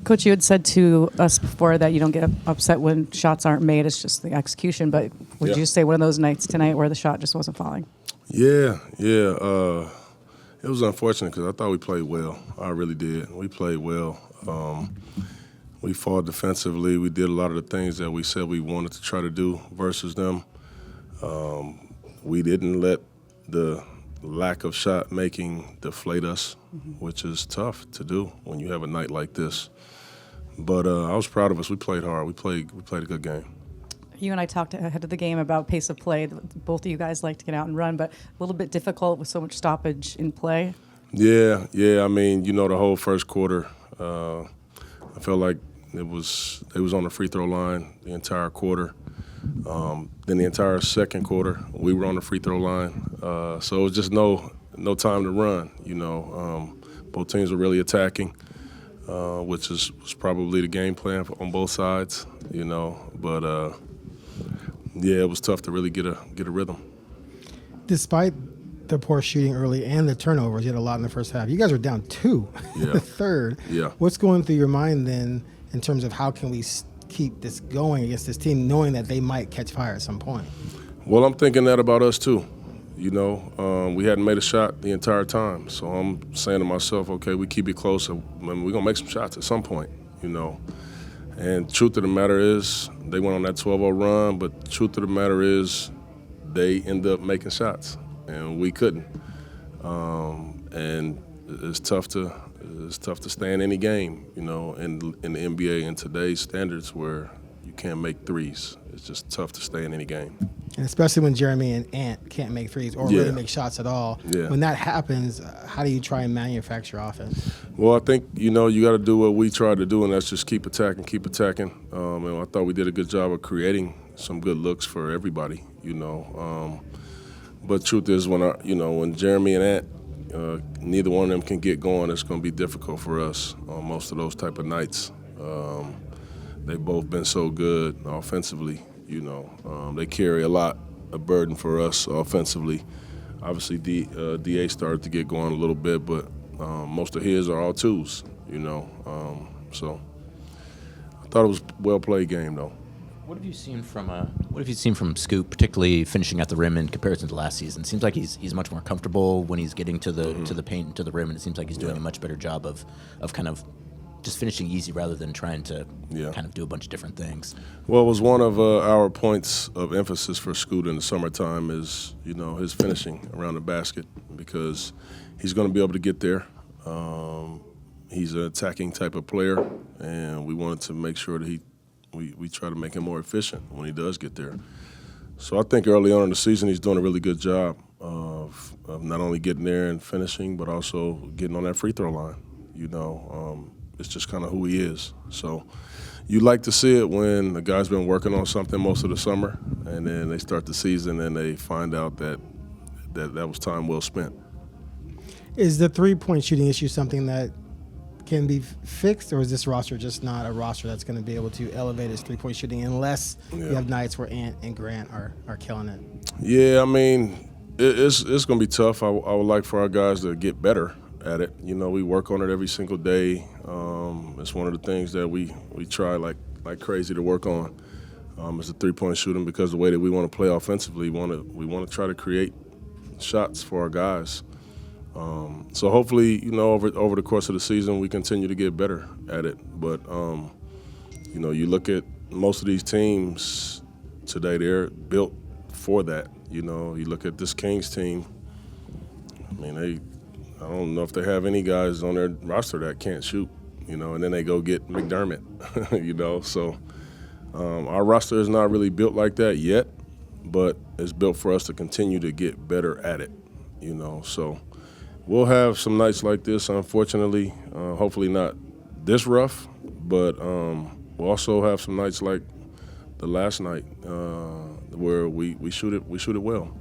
Coach, you had said to us before that you don't get upset when shots aren't made. It's just the execution. But would you say one of those nights tonight where the shot just wasn't falling? Yeah. It was unfortunate because I thought we played well. I really did. We played well. We fought defensively. We did a lot of the things that we said we wanted to try to do versus them. We didn't let the lack of shot making deflate us, which is tough to do when you have a night like this. But I was proud of us. We played hard. We played a good game. You and I talked ahead of the game about pace of play. Both of you guys like to get out and run, but a little bit difficult with so much stoppage in play. Yeah. I mean, the whole first quarter, I felt like they was on the free throw line the entire quarter. Then the entire second quarter, we were on the free throw line. So it was just no time to run. Both teams were really attacking, which was probably the game plan on both sides. But it was tough to really get a rhythm. Despite the poor shooting early and the turnovers, you had a lot in the first half. You guys were down 2 in the third. Yeah. What's going through your mind then in terms of how can we keep this going against this team, knowing that they might catch fire at some point? Well, I'm thinking that about us too. We hadn't made a shot the entire time. So I'm saying to myself, okay, we keep it close. We're going to make some shots at some point, And truth of the matter is, they went on that 12-0 run, but truth of the matter is, they ended up making shots, and we couldn't. And it's tough to stay in any game, in the NBA in today's standards where you can't make threes. It's just tough to stay in any game. And especially when Jeremy and Ant can't make threes or really make shots at all. Yeah. When that happens, how do you try and manufacture offense? Well, I think, you got to do what we tried to do, and that's just keep attacking. And I thought we did a good job of creating some good looks for everybody, But truth is, when Jeremy and Ant, neither one of them can get going, it's going to be difficult for us on most of those type of nights. They've both been so good offensively. They carry a lot of burden for us offensively. Obviously, DA started to get going a little bit, but most of his are all twos. So I thought it was a well-played game, though. What have you seen from Scoop, particularly finishing at the rim in comparison to last season? It seems like he's much more comfortable when he's getting to the paint and to the rim, and it seems like he's doing a much better job of kind of just finishing easy rather than trying to kind of do a bunch of different things. Well, it was one of our points of emphasis for Scoot in the summertime is, his finishing around the basket, because he's going to be able to get there. He's an attacking type of player, and we wanted to make sure that we try to make him more efficient when he does get there. So I think early on in the season he's doing a really good job of not only getting there and finishing, but also getting on that free throw line. It's just kind of who he is. So you like to see it when the guy's been working on something most of the summer, and then they start the season and they find out that was time well spent. Is the three-point shooting issue something that can be fixed, or is this roster just not a roster that's going to be able to elevate its three-point shooting unless you have nights where Ant and Grant are killing it? Yeah, I mean, it's going to be tough. I would like for our guys to get better at it. We work on it every single day. It's one of the things that we try like crazy to work on. Is the three-point shooting, because the way that we want to play offensively, we want to try to create shots for our guys. So hopefully, over the course of the season, we continue to get better at it. But you look at most of these teams today; they're built for that. You look at this Kings team. I mean, I don't know if they have any guys on their roster that can't shoot, and then they go get McDermott, So our roster is not really built like that yet, but it's built for us to continue to get better at it, So we'll have some nights like this, unfortunately, hopefully not this rough, but we'll also have some nights like the last night where we shoot it well.